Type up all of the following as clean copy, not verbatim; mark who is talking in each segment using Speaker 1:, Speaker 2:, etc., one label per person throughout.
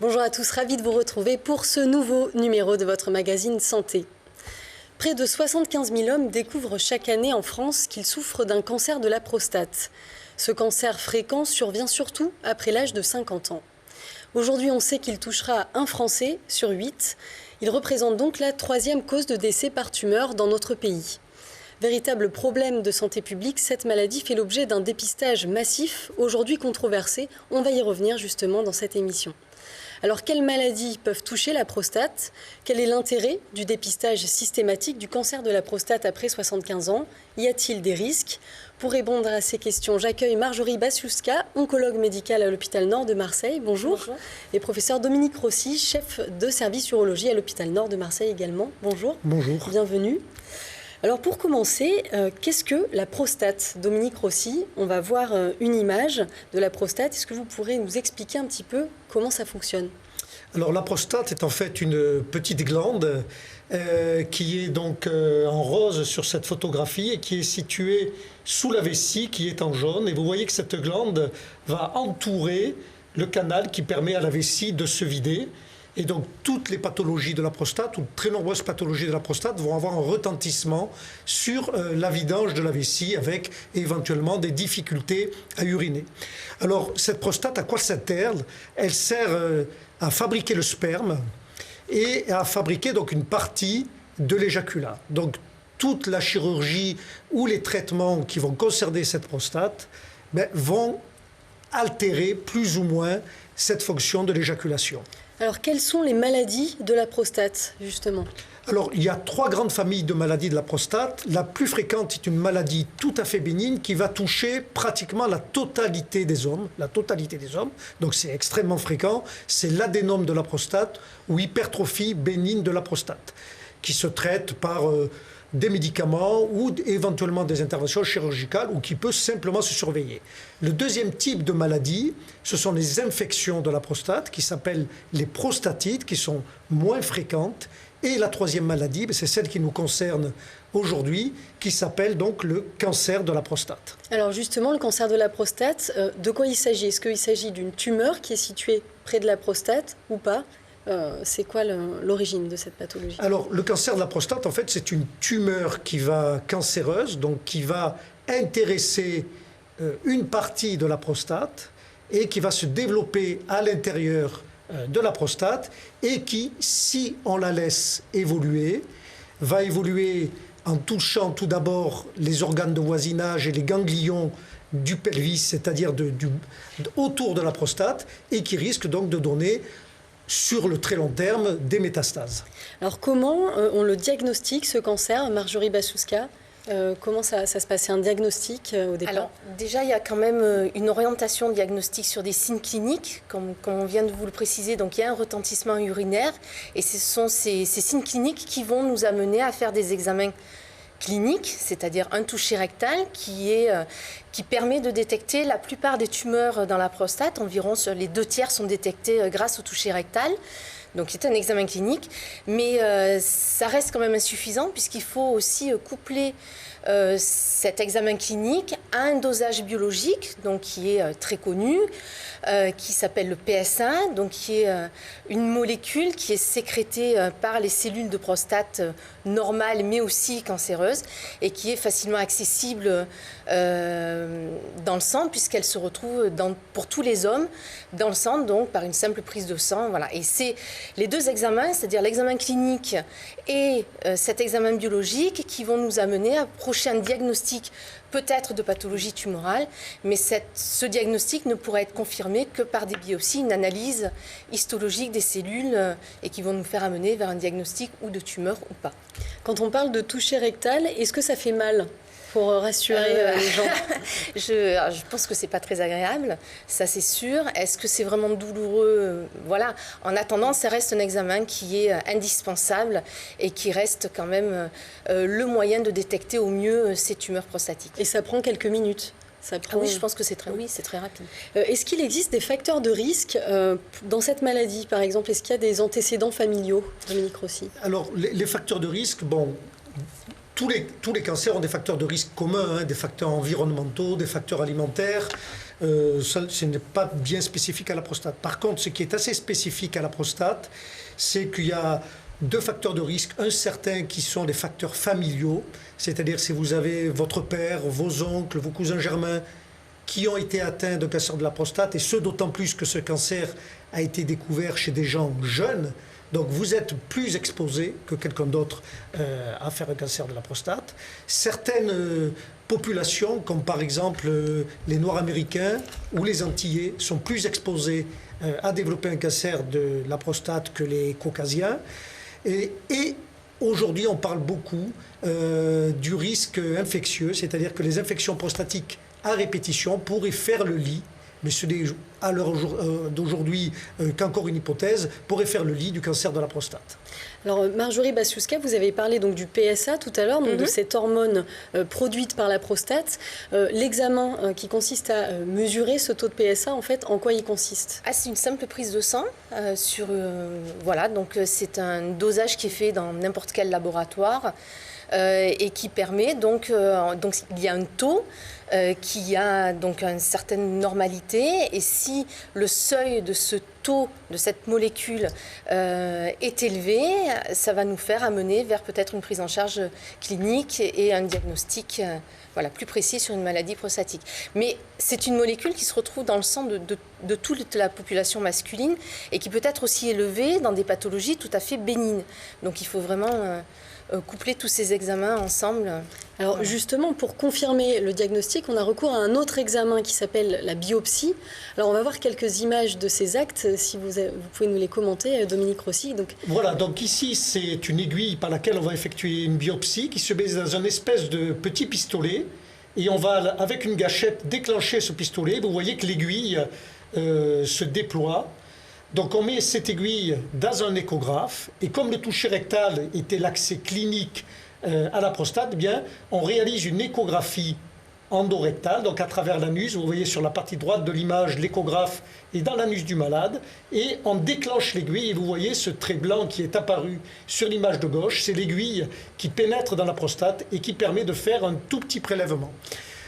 Speaker 1: Bonjour à tous, ravi de vous retrouver pour ce nouveau numéro de votre magazine Santé. Près de 75 000 hommes découvrent chaque année en France qu'ils souffrent d'un cancer de la prostate. Ce cancer fréquent survient surtout après l'âge de 50 ans. Aujourd'hui, on sait qu'il touchera un Français sur 8. Il représente donc la 3e cause de décès par tumeur dans notre pays. Véritable problème de santé publique, cette maladie fait l'objet d'un dépistage massif, aujourd'hui controversé. On va y revenir justement dans cette émission. Alors, quelles maladies peuvent toucher la prostate? Quel est l'intérêt du dépistage systématique du cancer de la prostate après 75 ans? Y a-t-il des risques? Pour répondre à ces questions, j'accueille Marjorie Basiuska, oncologue médicale à l'hôpital Nord de Marseille. Bonjour. Bonjour. Et professeur Dominique Rossi, chef de service urologie à l'hôpital Nord de Marseille également. Bonjour. Bonjour. Bienvenue. Alors pour commencer, qu'est-ce que la prostate? Dominique Rossi, on va voir une image de la prostate. Est-ce que vous pourrez nous expliquer un petit peu comment ça fonctionne?
Speaker 2: Alors la prostate est en fait une petite glande qui est donc en rose sur cette photographie et qui est située sous la vessie qui est en jaune. Et vous voyez que cette glande va entourer le canal qui permet à la vessie de se vider. Et donc, toutes les pathologies de la prostate, ou très nombreuses pathologies de la prostate, vont avoir un retentissement sur la vidange de la vessie, avec éventuellement des difficultés à uriner. Alors, cette prostate, à quoi sert-elle? Elle sert à fabriquer le sperme et à fabriquer donc une partie de l'éjaculat. Donc, toute la chirurgie ou les traitements qui vont concerner cette prostate vont altérer plus ou moins cette fonction de l'éjaculation.
Speaker 1: Alors, quelles sont les maladies de la prostate, justement?
Speaker 2: Alors, il y a 3 grandes familles de maladies de la prostate. La plus fréquente est une maladie tout à fait bénigne qui va toucher pratiquement la totalité des hommes. Donc, c'est extrêmement fréquent. C'est l'adénome de la prostate ou hypertrophie bénigne de la prostate, qui se traite par des médicaments ou éventuellement des interventions chirurgicales ou qui peut simplement se surveiller. Le deuxième type de maladie, ce sont les infections de la prostate qui s'appellent les prostatites, qui sont moins fréquentes. Et la troisième maladie, c'est celle qui nous concerne aujourd'hui, qui s'appelle donc le cancer de la prostate.
Speaker 1: Alors justement, le cancer de la prostate, de quoi il s'agit? Est-ce qu'il s'agit d'une tumeur qui est située près de la prostate ou pas? C'est quoi l'origine de cette pathologie?
Speaker 2: Alors, le cancer de la prostate, en fait, c'est une tumeur cancéreuse, donc qui va intéresser une partie de la prostate et qui va se développer à l'intérieur de la prostate et qui, si on la laisse évoluer, va évoluer en touchant tout d'abord les organes de voisinage et les ganglions du pelvis, c'est-à-dire autour de la prostate, et qui risque donc de donner sur le très long terme des métastases.
Speaker 1: Alors comment on le diagnostique, ce cancer, Marjorie Basiuska? Comment ça se passe? C'est un diagnostic au départ?
Speaker 3: Alors déjà, il y a quand même une orientation diagnostique sur des signes cliniques, comme on vient de vous le préciser. Donc il y a un retentissement urinaire et ce sont ces signes cliniques qui vont nous amener à faire des examens clinique, c'est-à-dire un toucher rectal qui permet de détecter la plupart des tumeurs dans la prostate. Environ les 2/3 sont détectés grâce au toucher rectal. Donc c'est un examen clinique, mais ça reste quand même insuffisant puisqu'il faut aussi coupler cet examen clinique à un dosage biologique donc qui est très connu, qui s'appelle le PSA, donc qui est une molécule qui est sécrétée par les cellules de prostate normales mais aussi cancéreuses et qui est facilement accessible dans le sang puisqu'elle se retrouve pour tous les hommes dans le sang, donc par une simple prise de sang. Voilà. Et c'est les deux examens, c'est-à-dire l'examen clinique et cet examen biologique qui vont nous amener à approcher un diagnostic peut-être de pathologie tumorale, mais ce diagnostic ne pourra être confirmé que par des biopsies, une analyse histologique des cellules et qui vont nous faire amener vers un diagnostic ou de tumeur ou pas.
Speaker 1: Quand on parle de toucher rectal, est-ce que ça fait mal ? pour rassurer les gens?
Speaker 3: Je pense que c'est pas très agréable, ça c'est sûr. Est-ce que c'est vraiment douloureux? Voilà. En attendant, ça reste un examen qui est indispensable et qui reste quand même le moyen de détecter au mieux ces tumeurs prostatiques.
Speaker 1: Et ça prend quelques minutes?
Speaker 3: Oui, je pense que c'est très rapide.
Speaker 1: Est-ce qu'il existe des facteurs de risque dans cette maladie, par exemple? Est-ce qu'il y a des antécédents familiaux, Dominique Rossi?
Speaker 2: Alors, les facteurs de risque, bon, tous les cancers ont des facteurs de risque communs, des facteurs environnementaux, des facteurs alimentaires. Ce n'est pas bien spécifique à la prostate. Par contre, ce qui est assez spécifique à la prostate, c'est qu'il y a deux facteurs de risque. Un certain qui sont les facteurs familiaux, c'est-à-dire si vous avez votre père, vos oncles, vos cousins germains qui ont été atteints de cancer de la prostate, et ce d'autant plus que ce cancer a été découvert chez des gens jeunes. Donc vous êtes plus exposé que quelqu'un d'autre à faire un cancer de la prostate. Certaines populations, comme par exemple les Noirs américains ou les Antillais, sont plus exposés à développer un cancer de la prostate que les Caucasiens. Et aujourd'hui, on parle beaucoup du risque infectieux, c'est-à-dire que les infections prostatiques à répétition pourraient faire le lit, mais ce n'est à l'heure d'aujourd'hui qu'encore une hypothèse, pourrait faire le lit du cancer de la prostate.
Speaker 1: Alors Marjorie Bassiouska, vous avez parlé donc du PSA tout à l'heure, donc de cette hormone produite par la prostate. L'examen qui consiste à mesurer ce taux de PSA, en fait, en quoi il consiste?
Speaker 3: C'est une simple prise de sang voilà, donc c'est un dosage qui est fait dans n'importe quel laboratoire et qui permet donc il y a un taux qui a donc une certaine normalité, et si le seuil de ce taux de cette molécule est élevé, ça va nous faire amener vers peut-être une prise en charge clinique et un diagnostic plus précis sur une maladie prostatique. Mais c'est une molécule qui se retrouve dans le sang de toute la population masculine et qui peut être aussi élevée dans des pathologies tout à fait bénignes. Donc il faut vraiment coupler tous ces examens ensemble.
Speaker 1: Alors justement, pour confirmer le diagnostic, on a recours à un autre examen qui s'appelle la biopsie. Alors on va voir quelques images de ces actes, si vous pouvez nous les commenter, Dominique Rossi.
Speaker 2: Voilà, donc ici c'est une aiguille par laquelle on va effectuer une biopsie qui se met dans une espèce de petit pistolet, et on va avec une gâchette déclencher ce pistolet. Vous voyez que l'aiguille se déploie. Donc on met cette aiguille dans un échographe, et comme le toucher rectal était l'accès clinique à la prostate, eh bien, on réalise une échographie endorectale, donc à travers l'anus. Vous voyez sur la partie droite de l'image, l'échographe est dans l'anus du malade, et on déclenche l'aiguille, et vous voyez ce trait blanc qui est apparu sur l'image de gauche, c'est l'aiguille qui pénètre dans la prostate et qui permet de faire un tout petit prélèvement.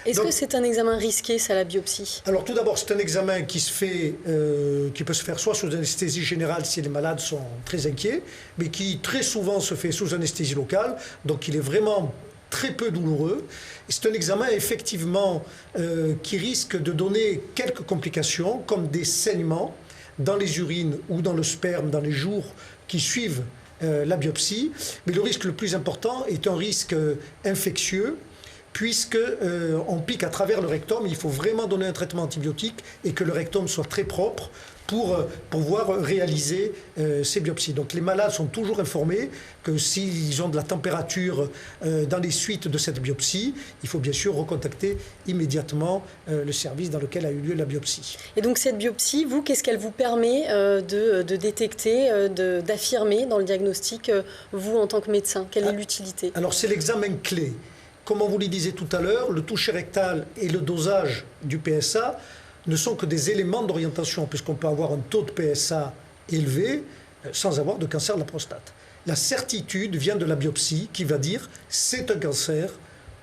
Speaker 1: Est-ce que c'est un examen risqué, ça, la biopsie?
Speaker 2: Alors tout d'abord, c'est un examen qui peut se faire soit sous anesthésie générale si les malades sont très inquiets, mais qui très souvent se fait sous anesthésie locale, donc il est vraiment très peu douloureux. C'est un examen effectivement qui risque de donner quelques complications, comme des saignements dans les urines ou dans le sperme dans les jours qui suivent la biopsie. Mais le risque le plus important est un risque infectieux, puisque on pique à travers le rectum. Il faut vraiment donner un traitement antibiotique et que le rectum soit très propre pour pouvoir réaliser ces biopsies. Donc les malades sont toujours informés que s'ils ont de la température dans les suites de cette biopsie, il faut bien sûr recontacter immédiatement le service dans lequel a eu lieu la biopsie.
Speaker 1: Et donc cette biopsie, vous, qu'est-ce qu'elle vous permet de détecter, d'affirmer dans le diagnostic, vous en tant que médecin? Quelle est l'utilité?
Speaker 2: Alors c'est l'examen clé. Comme on vous le disait tout à l'heure, le toucher rectal et le dosage du PSA ne sont que des éléments d'orientation, puisqu'on peut avoir un taux de PSA élevé sans avoir de cancer de la prostate. La certitude vient de la biopsie qui va dire c'est un cancer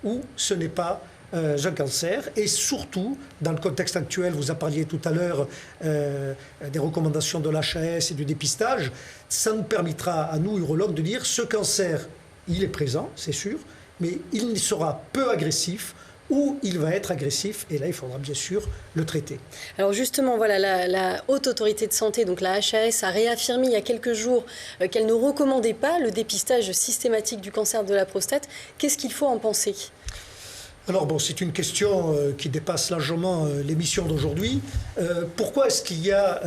Speaker 2: ou ce n'est pas un cancer. Et surtout, dans le contexte actuel, vous en parliez tout à l'heure des recommandations de l'HAS et du dépistage, ça nous permettra à nous, urologues, de dire ce cancer, il est présent, c'est sûr, mais il sera peu agressif ou il va être agressif, et là il faudra bien sûr le traiter.
Speaker 1: Alors justement, voilà, la Haute Autorité de Santé, donc la HAS, a réaffirmé il y a quelques jours qu'elle ne recommandait pas le dépistage systématique du cancer de la prostate. Qu'est-ce qu'il faut en penser?
Speaker 2: Alors bon, c'est une question qui dépasse largement l'émission d'aujourd'hui. Pourquoi est-ce qu'il y a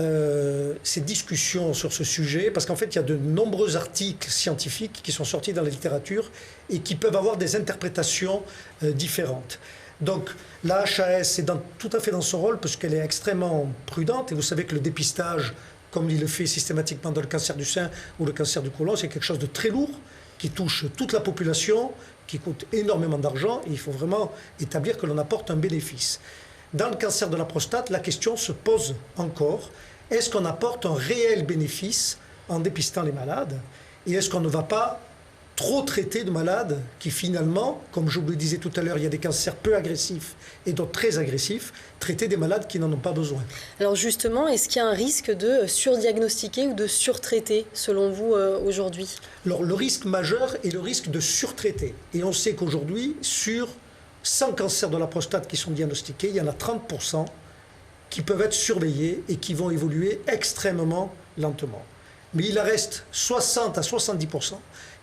Speaker 2: ces discussions sur ce sujet? Parce qu'en fait, il y a de nombreux articles scientifiques qui sont sortis dans la littérature et qui peuvent avoir des interprétations différentes. Donc la HAS est tout à fait dans son rôle parce qu'elle est extrêmement prudente et vous savez que le dépistage, comme il le fait systématiquement dans le cancer du sein ou le cancer du côlon, c'est quelque chose de très lourd qui touche toute la population, qui coûte énormément d'argent et il faut vraiment établir que l'on apporte un bénéfice. Dans le cancer de la prostate, la question se pose encore. Est-ce qu'on apporte un réel bénéfice en dépistant les malades? Et est-ce qu'on ne va pas trop traiter de malades qui finalement, comme je vous le disais tout à l'heure, il y a des cancers peu agressifs et d'autres très agressifs, traiter des malades qui n'en ont pas besoin?
Speaker 1: Alors justement, est-ce qu'il y a un risque de surdiagnostiquer ou de surtraiter, selon vous, aujourd'hui?
Speaker 2: Alors le risque majeur est le risque de surtraiter. Et on sait qu'aujourd'hui, sur 100 cancers de la prostate qui sont diagnostiqués, il y en a 30% qui peuvent être surveillés et qui vont évoluer extrêmement lentement. Mais il en reste 60 à 70%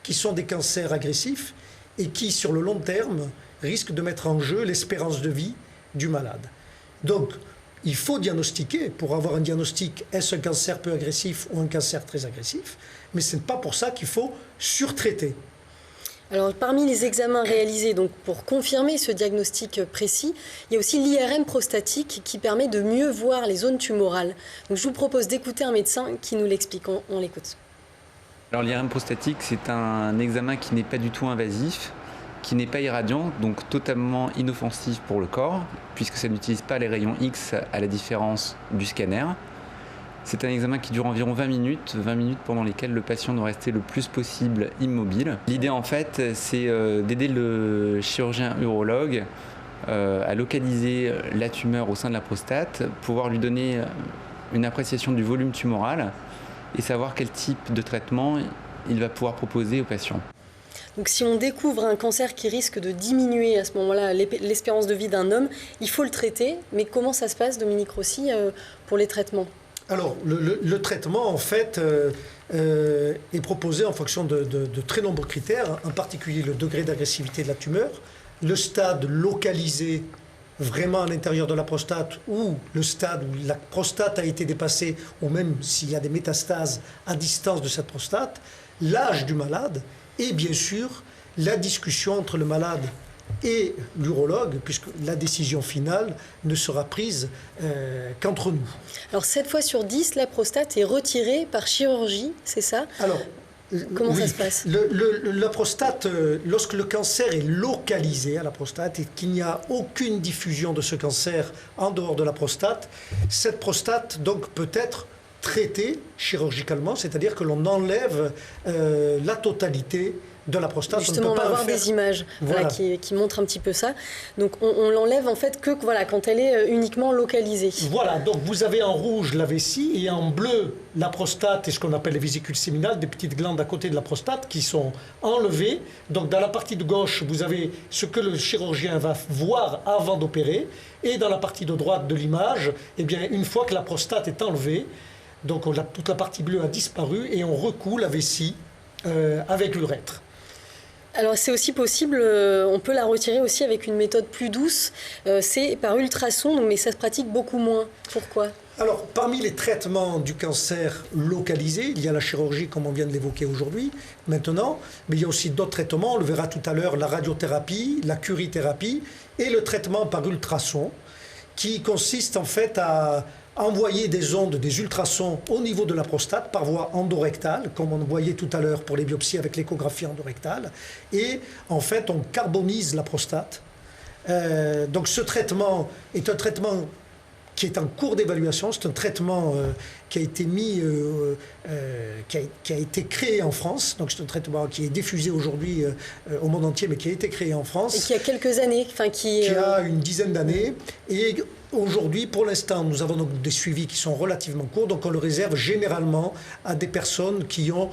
Speaker 2: qui sont des cancers agressifs et qui, sur le long terme, risquent de mettre en jeu l'espérance de vie du malade. Donc, il faut diagnostiquer. Pour avoir un diagnostic, est-ce un cancer peu agressif ou un cancer très agressif? Mais ce n'est pas pour ça qu'il faut surtraiter.
Speaker 1: Alors, parmi les examens réalisés donc, pour confirmer ce diagnostic précis, il y a aussi l'IRM prostatique qui permet de mieux voir les zones tumorales. Donc, je vous propose d'écouter un médecin qui nous l'explique. On l'écoute.
Speaker 4: Alors l'IRM prostatique, c'est un examen qui n'est pas du tout invasif, qui n'est pas irradiant, donc totalement inoffensif pour le corps, puisque ça n'utilise pas les rayons X à la différence du scanner. C'est un examen qui dure environ 20 minutes pendant lesquelles le patient doit rester le plus possible immobile. L'idée en fait, c'est d'aider le chirurgien urologue à localiser la tumeur au sein de la prostate, pouvoir lui donner une appréciation du volume tumoral et savoir quel type de traitement il va pouvoir proposer aux patients.
Speaker 1: Donc si on découvre un cancer qui risque de diminuer à ce moment-là l'espérance de vie d'un homme, il faut le traiter. Mais comment ça se passe, Dominique Rossi, pour les traitements?
Speaker 2: Alors, le traitement, en fait, est proposé en fonction de très nombreux critères, en particulier le degré d'agressivité de la tumeur, le stade localisé vraiment à l'intérieur de la prostate ou le stade où la prostate a été dépassée ou même s'il y a des métastases à distance de cette prostate, l'âge du malade et bien sûr la discussion entre le malade et l'urologue, puisque la décision finale ne sera prise qu'entre nous.
Speaker 1: Alors 7 fois sur 10, la prostate est retirée par chirurgie, c'est ça?
Speaker 2: Alors,
Speaker 1: comment
Speaker 2: oui,
Speaker 1: ça se passe?
Speaker 2: La prostate, lorsque le cancer est localisé à la prostate et qu'il n'y a aucune diffusion de ce cancer en dehors de la prostate, cette prostate donc peut être traitée chirurgicalement, c'est-à-dire que l'on enlève la totalité de la prostate.
Speaker 1: Justement, on va voir des images voilà, qui montrent un petit peu ça. Donc on l'enlève en fait que voilà, quand elle est uniquement localisée.
Speaker 2: Voilà, donc vous avez en rouge la vessie et en bleu la prostate et ce qu'on appelle les vésicules séminales, des petites glandes à côté de la prostate qui sont enlevées. Donc dans la partie de gauche, vous avez ce que le chirurgien va voir avant d'opérer. Et dans la partie de droite de l'image, eh bien, une fois que la prostate est enlevée, donc toute la partie bleue a disparu et on recoue la vessie avec l'urètre.
Speaker 1: Alors c'est aussi possible, on peut la retirer aussi avec une méthode plus douce, c'est par ultrason, mais ça se pratique beaucoup moins. Pourquoi ?
Speaker 2: Alors, parmi les traitements du cancer localisé, il y a la chirurgie, comme on vient de l'évoquer aujourd'hui, maintenant, mais il y a aussi d'autres traitements, on le verra tout à l'heure, la radiothérapie, la curithérapie et le traitement par ultrason, qui consiste en fait à envoyer des ondes, des ultrasons au niveau de la prostate par voie endorectale, comme on voyait tout à l'heure pour les biopsies avec l'échographie endorectale. Et en fait, on carbonise la prostate. Donc ce traitement est un traitement qui est en cours d'évaluation. C'est un traitement qui a été qui a été créé en France. Donc c'est un traitement qui est diffusé aujourd'hui au monde entier, mais qui a été créé en France.
Speaker 1: Et qui a quelques années,
Speaker 2: qui a une dizaine d'années. Et aujourd'hui, pour l'instant, nous avons donc des suivis qui sont relativement courts. Donc on le réserve généralement à des personnes qui ont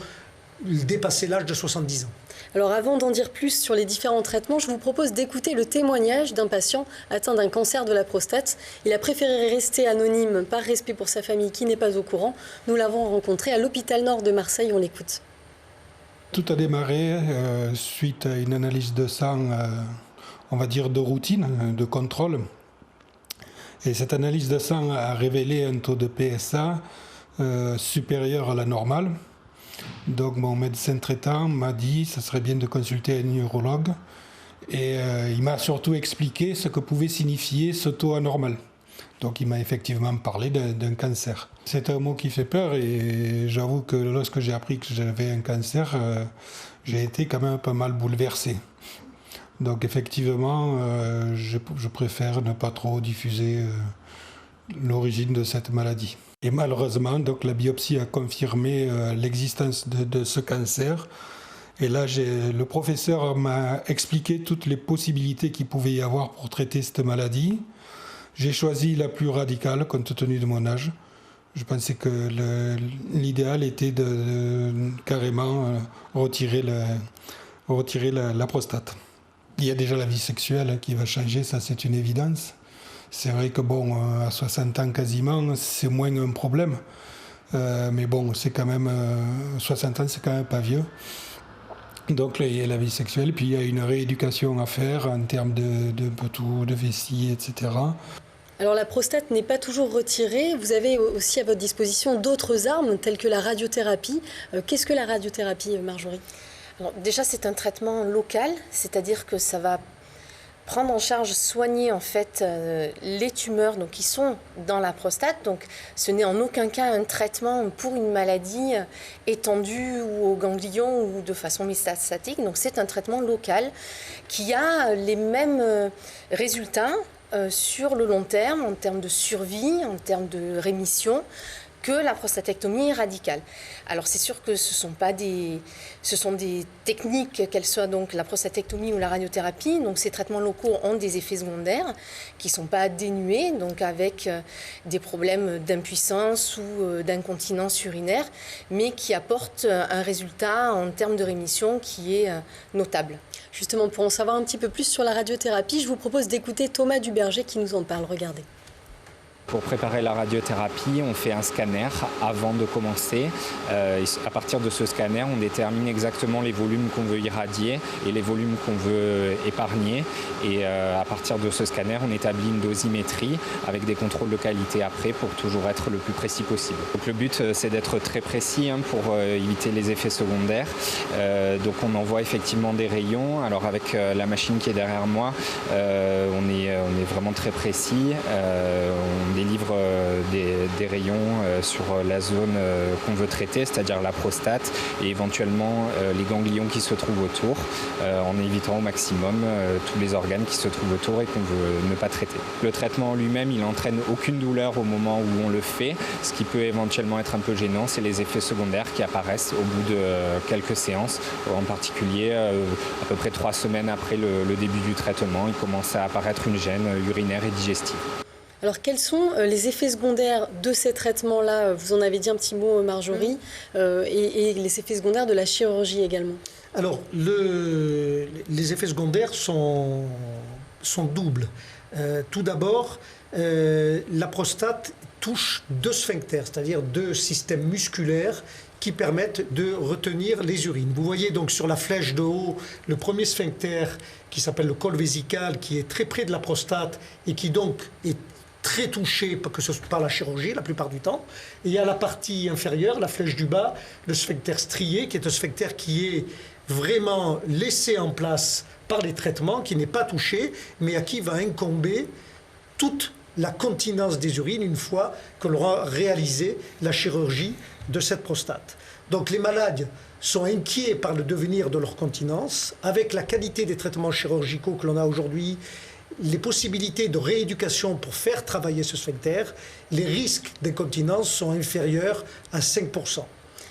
Speaker 2: dépassé l'âge de 70 ans.
Speaker 1: Alors avant d'en dire plus sur les différents traitements, je vous propose d'écouter le témoignage d'un patient atteint d'un cancer de la prostate. Il a préféré rester anonyme par respect pour sa famille qui n'est pas au courant. Nous l'avons rencontré à l'hôpital Nord de Marseille, on l'écoute.
Speaker 5: Tout a démarré suite à une analyse de sang on va dire, de routine, de contrôle. Et cette analyse de sang a révélé un taux de PSA supérieur à la normale. Donc mon médecin traitant m'a dit que ce serait bien de consulter un neurologue. Et il m'a surtout expliqué ce que pouvait signifier ce taux anormal. Donc il m'a effectivement parlé d'un cancer. C'est un mot qui fait peur et j'avoue que lorsque j'ai appris que j'avais un cancer, j'ai été quand même pas mal bouleversé. Donc effectivement, je préfère ne pas trop diffuser l'origine de cette maladie. Et malheureusement, donc, la biopsie a confirmé l'existence de ce cancer. Et là, le professeur m'a expliqué toutes les possibilités qu'il pouvait y avoir pour traiter cette maladie. J'ai choisi la plus radicale compte tenu de mon âge. Je pensais que l'idéal était de carrément retirer la prostate. Il y a déjà la vie sexuelle qui va changer, ça c'est une évidence. C'est vrai que bon, à 60 ans quasiment, c'est moins un problème. Mais bon, c'est quand même 60 ans, c'est quand même pas vieux. Donc il y a la vie sexuelle, puis il y a une rééducation à faire en termes de vessie, etc.
Speaker 1: Alors la prostate n'est pas toujours retirée. Vous avez aussi à votre disposition d'autres armes telles que la radiothérapie. Qu'est-ce que la radiothérapie, Marjorie ?
Speaker 3: Alors, déjà, c'est un traitement local, c'est-à-dire que ça va prendre en charge, soigner en fait les tumeurs donc, qui sont dans la prostate. Donc ce n'est en aucun cas un traitement pour une maladie étendue ou au ganglion ou de façon métastatique. Donc c'est un traitement local qui a les mêmes résultats sur le long terme, en termes de survie, en termes de rémission, que la prostatectomie radicale. Alors c'est sûr que ce sont des techniques, qu'elles soient donc la prostatectomie ou la radiothérapie. Donc ces traitements locaux ont des effets secondaires qui ne sont pas atténués, donc avec des problèmes d'impuissance ou d'incontinence urinaire, mais qui apportent un résultat en termes de rémission qui est notable.
Speaker 1: Justement, pour en savoir un petit peu plus sur la radiothérapie, je vous propose d'écouter Thomas Duberger qui nous en parle. Regardez.
Speaker 6: Pour préparer la radiothérapie, on fait un scanner avant de commencer. À partir de ce scanner, on détermine exactement les volumes qu'on veut irradier et les volumes qu'on veut épargner. Et à partir de ce scanner, on établit une dosimétrie avec des contrôles de qualité après pour toujours être le plus précis possible. Donc le but, c'est d'être très précis pour éviter les effets secondaires. Donc on envoie effectivement des rayons. Alors avec la machine qui est derrière moi, on est vraiment très précis. On délivre des rayons sur la zone qu'on veut traiter, c'est-à-dire la prostate et éventuellement les ganglions qui se trouvent autour, en évitant au maximum tous les organes qui se trouvent autour et qu'on veut ne pas traiter. Le traitement en lui-même, il n'entraîne aucune douleur au moment où on le fait. Ce qui peut éventuellement être un peu gênant, c'est les effets secondaires qui apparaissent au bout de quelques séances. En particulier, à peu près 3 semaines après le début du traitement, il commence à apparaître une gêne urinaire et digestive.
Speaker 1: Alors, quels sont les effets secondaires de ces traitements-là ? Vous en avez dit un petit mot, Marjorie, et les effets secondaires de la chirurgie également.
Speaker 2: Alors, les effets secondaires sont doubles. Tout d'abord, la prostate touche 2 sphincters, c'est-à-dire 2 systèmes musculaires qui permettent de retenir les urines. Vous voyez donc sur la flèche de haut le premier sphincter qui s'appelle le col vésical, qui est très près de la prostate et qui donc est très touché par la chirurgie la plupart du temps. Et il y a la partie inférieure, la flèche du bas, le sphincter strié, qui est un sphincter qui est vraiment laissé en place par les traitements, qui n'est pas touché, mais à qui va incomber toute la continence des urines une fois que l'on aura réalisé la chirurgie de cette prostate. Donc les malades sont inquiets par le devenir de leur continence. Avec la qualité des traitements chirurgicaux que l'on a aujourd'hui, les possibilités de rééducation pour faire travailler ce sphincter, les risques d'incontinence sont inférieurs à 5%.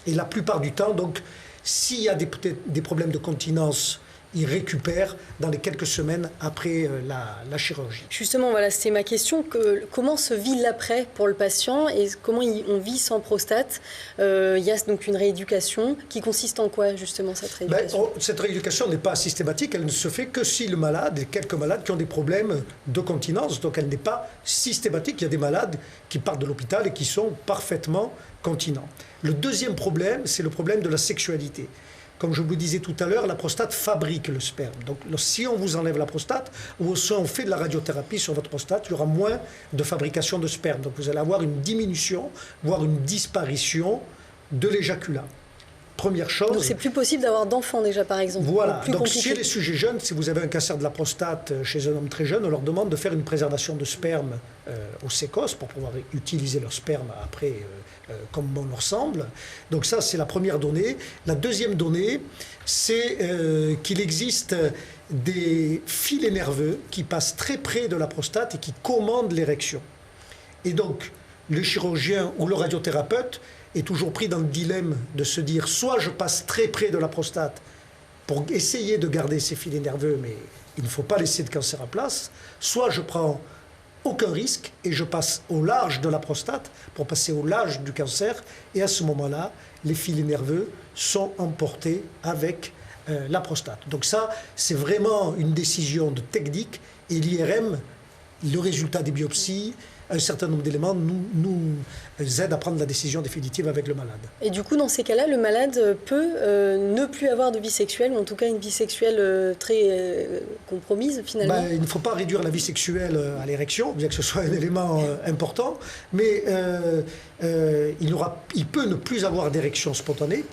Speaker 2: Et la plupart du temps, donc, s'il y a des problèmes de continence, ils récupèrent dans les quelques semaines après la chirurgie.
Speaker 1: Justement, voilà, c'était ma question. Comment se vit l'après pour le patient et comment on vit sans prostate ? Il y a donc une rééducation qui consiste en quoi, justement, cette rééducation ?
Speaker 2: Cette rééducation n'est pas systématique. Elle ne se fait que si le malade, et quelques malades qui ont des problèmes de continence. Donc elle n'est pas systématique. Il y a des malades qui partent de l'hôpital et qui sont parfaitement continents. Le deuxième problème, c'est le problème de la sexualité. comme je vous le disais tout à l'heure, la prostate fabrique le sperme. Donc si on vous enlève la prostate, ou si on fait de la radiothérapie sur votre prostate, il y aura moins de fabrication de sperme. Donc vous allez avoir une diminution, voire une disparition de l'éjaculat. Première chose.
Speaker 1: Donc c'est plus possible d'avoir d'enfants déjà, par exemple.
Speaker 2: Voilà. Donc
Speaker 1: compliqué.
Speaker 2: chez les sujets jeunes, si vous avez un cancer de la prostate chez un homme très jeune, on leur demande de faire une préservation de sperme au sécos pour pouvoir utiliser leur sperme après comme bon leur semble. Donc ça, c'est la première donnée. La deuxième donnée, c'est qu'il existe des filets nerveux qui passent très près de la prostate et qui commandent l'érection. Et donc, le chirurgien ou le radiothérapeute est toujours pris dans le dilemme de se dire soit je passe très près de la prostate pour essayer de garder ces filets nerveux, mais il ne faut pas laisser de cancer à place, soit je prends aucun risque et je passe au large de la prostate pour passer au large du cancer, et à ce moment-là, les filets nerveux sont emportés avec la prostate. Donc ça, c'est vraiment une décision de technique, et l'IRM, le résultat des biopsies, un certain nombre d'éléments nous aident à prendre la décision définitive avec le malade.
Speaker 1: Et du coup, dans ces cas-là, le malade peut ne plus avoir de vie sexuelle, ou en tout cas une vie sexuelle très compromise finalement.
Speaker 2: Il ne faut pas réduire la vie sexuelle à l'érection, bien que ce soit un élément important, mais il peut ne plus avoir d'érection spontanée,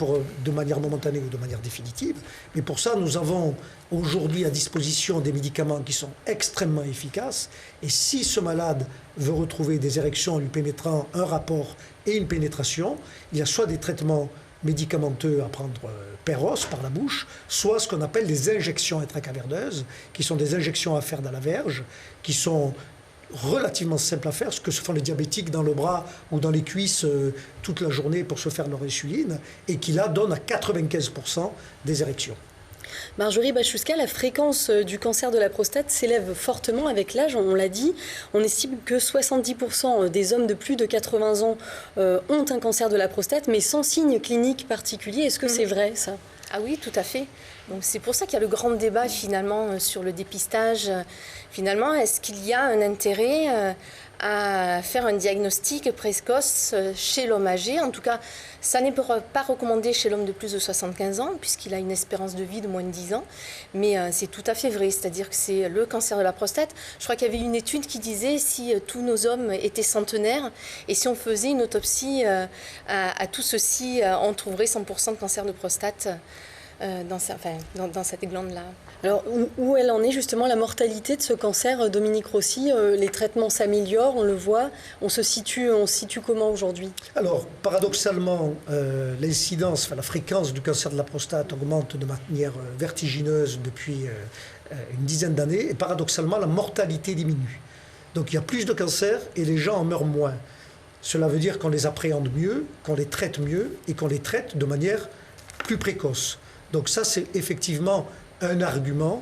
Speaker 2: de manière momentanée ou de manière définitive. Mais pour ça, nous avons aujourd'hui à disposition des médicaments qui sont extrêmement efficaces. Et si ce malade veut retrouver des érections en lui permettant un rapport et une pénétration, il y a soit des traitements médicamenteux à prendre per os, par la bouche, soit ce qu'on appelle des injections intracaverneuses, qui sont des injections à faire dans la verge, qui sont relativement simples à faire, ce que se font les diabétiques dans le bras ou dans les cuisses toute la journée pour se faire leur insuline, et qui là donnent à 95% des érections.
Speaker 1: Marjorie Bachuska, la fréquence du cancer de la prostate s'élève fortement avec l'âge, on l'a dit. On estime que 70% des hommes de plus de 80 ans ont un cancer de la prostate, mais sans signe clinique particulier. Est-ce que c'est vrai, ça ?
Speaker 3: Ah oui, tout à fait. Donc c'est pour ça qu'il y a le grand débat finalement sur le dépistage. Finalement, est-ce qu'il y a un intérêt à faire un diagnostic précoce chez l'homme âgé? En tout cas, ça n'est pas recommandé chez l'homme de plus de 75 ans, puisqu'il a une espérance de vie de moins de 10 ans. Mais c'est tout à fait vrai, c'est-à-dire que c'est le cancer de la prostate. Je crois qu'il y avait une étude qui disait si tous nos hommes étaient centenaires, et si on faisait une autopsie à tout ceci, on trouverait 100% de cancer de prostate dans cette glande-là.
Speaker 1: Alors, où elle en est justement la mortalité de ce cancer, Dominique Rossi? Les traitements s'améliorent, on le voit. On se situe comment aujourd'hui?
Speaker 2: Alors, paradoxalement, l'incidence, la fréquence du cancer de la prostate augmente de manière vertigineuse depuis une dizaine d'années. Et paradoxalement, la mortalité diminue. Donc, il y a plus de cancers et les gens en meurent moins. Cela veut dire qu'on les appréhende mieux, qu'on les traite mieux et qu'on les traite de manière plus précoce. Donc ça, c'est effectivement un argument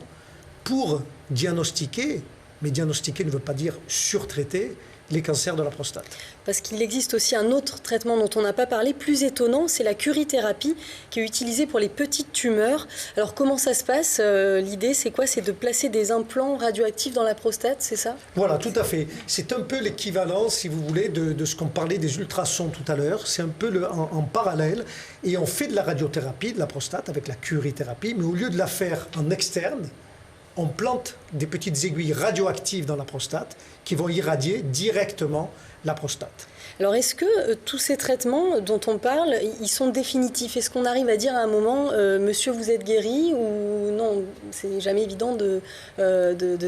Speaker 2: pour diagnostiquer, mais diagnostiquer ne veut pas dire surtraiter les cancers de la prostate.
Speaker 1: Parce qu'il existe aussi un autre traitement dont on n'a pas parlé, plus étonnant, c'est la curithérapie qui est utilisée pour les petites tumeurs. Alors comment ça se passe? L'idée, c'est quoi? C'est de placer des implants radioactifs dans la prostate, c'est ça?
Speaker 2: Voilà, tout à fait. C'est un peu l'équivalent, si vous voulez, de ce qu'on parlait des ultrasons tout à l'heure. C'est un peu en parallèle. Et on fait de la radiothérapie de la prostate avec la curithérapie, mais au lieu de la faire en externe, on plante des petites aiguilles radioactives dans la prostate qui vont irradier directement la prostate.
Speaker 1: Alors est-ce que tous ces traitements dont on parle, ils sont définitifs? Est-ce qu'on arrive à dire à un moment, monsieur, vous êtes guéri, ou non? C'est jamais évident de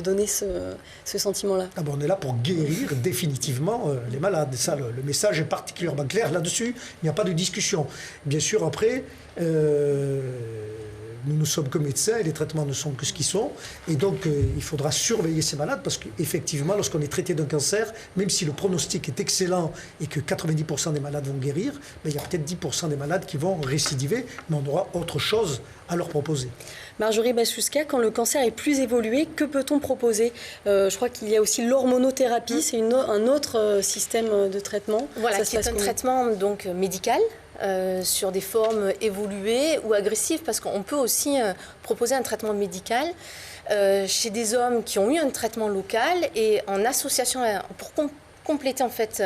Speaker 1: donner ce sentiment-là.
Speaker 2: Ah bon, on est là pour guérir définitivement les malades. Ça, le message est particulièrement clair là-dessus. Il n'y a pas de discussion. Bien sûr, après... nous ne sommes que médecins et les traitements ne sont que ce qu'ils sont. Et donc, il faudra surveiller ces malades parce qu'effectivement, lorsqu'on est traité d'un cancer, même si le pronostic est excellent et que 90% des malades vont guérir, mais il y a peut-être 10% des malades qui vont récidiver, mais on aura autre chose à leur proposer.
Speaker 1: Marjorie Bachuska, quand le cancer est plus évolué, que peut-on proposer? Je crois qu'il y a aussi l'hormonothérapie, c'est un autre système de traitement.
Speaker 3: Voilà, qui est un traitement donc, médical. Sur des formes évoluées ou agressives, parce qu'on peut aussi proposer un traitement médical chez des hommes qui ont eu un traitement local et en association pour compléter en fait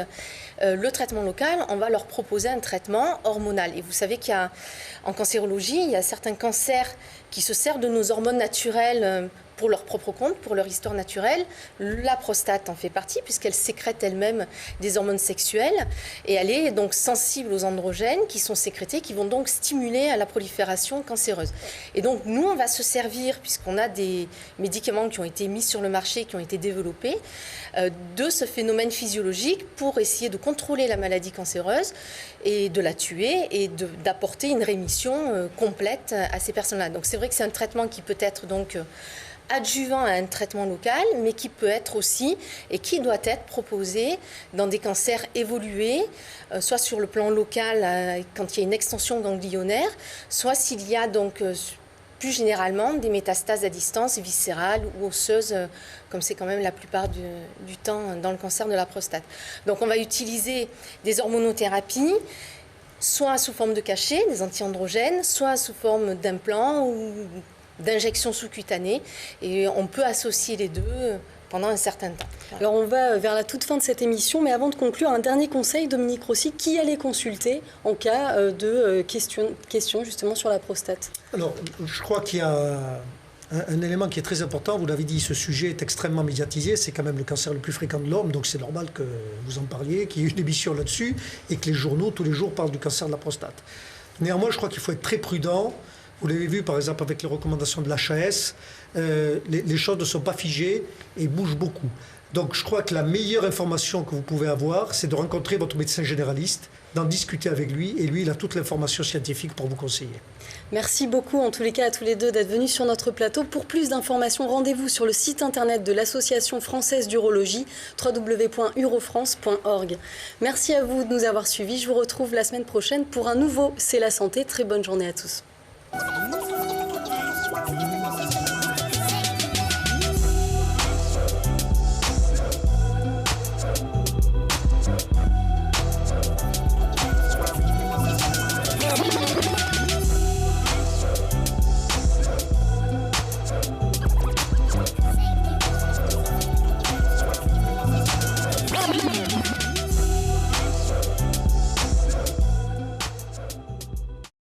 Speaker 3: le traitement local, on va leur proposer un traitement hormonal. Et vous savez qu'en cancérologie, il y a certains cancers qui se servent de nos hormones naturelles pour leur propre compte, pour leur histoire naturelle. La prostate en fait partie puisqu'elle sécrète elle-même des hormones sexuelles et elle est donc sensible aux androgènes qui sont sécrétés, qui vont donc stimuler à la prolifération cancéreuse. Et donc nous, on va se servir, puisqu'on a des médicaments qui ont été mis sur le marché, qui ont été développés, de ce phénomène physiologique pour essayer de contrôler la maladie cancéreuse et de la tuer et d'apporter une rémission complète à ces personnes-là. Donc c'est vrai que c'est un traitement qui peut être donc adjuvant à un traitement local, mais qui peut être aussi et qui doit être proposé dans des cancers évolués, soit sur le plan local quand il y a une extension ganglionnaire, soit s'il y a donc plus généralement des métastases à distance viscérales ou osseuses, comme c'est quand même la plupart du temps dans le cancer de la prostate. Donc on va utiliser des hormonothérapies, soit sous forme de cachets, des antiandrogènes, soit sous forme d'implants ou d'injections sous-cutanées, et on peut associer les deux pendant un certain temps. Voilà.
Speaker 1: Alors on va vers la toute fin de cette émission, mais avant de conclure, un dernier conseil, Dominique Rossi, qui allait consulter en cas de questions justement sur la prostate?
Speaker 2: Alors, je crois qu'il y a un élément qui est très important, vous l'avez dit, ce sujet est extrêmement médiatisé, c'est quand même le cancer le plus fréquent de l'homme, donc c'est normal que vous en parliez, qu'il y ait une émission là-dessus, et que les journaux, tous les jours, parlent du cancer de la prostate. Néanmoins, je crois qu'il faut être très prudent. Vous l'avez vu, par exemple, avec les recommandations de l'HAS, les choses ne sont pas figées et bougent beaucoup. Donc, je crois que la meilleure information que vous pouvez avoir, c'est de rencontrer votre médecin généraliste, d'en discuter avec lui, et lui, il a toute l'information scientifique pour vous conseiller.
Speaker 1: Merci beaucoup, en tous les cas, à tous les deux d'être venus sur notre plateau. Pour plus d'informations, rendez-vous sur le site internet de l'Association française d'urologie, www.urofrance.org. Merci à vous de nous avoir suivis. Je vous retrouve la semaine prochaine pour un nouveau C'est la santé. Très bonne journée à tous.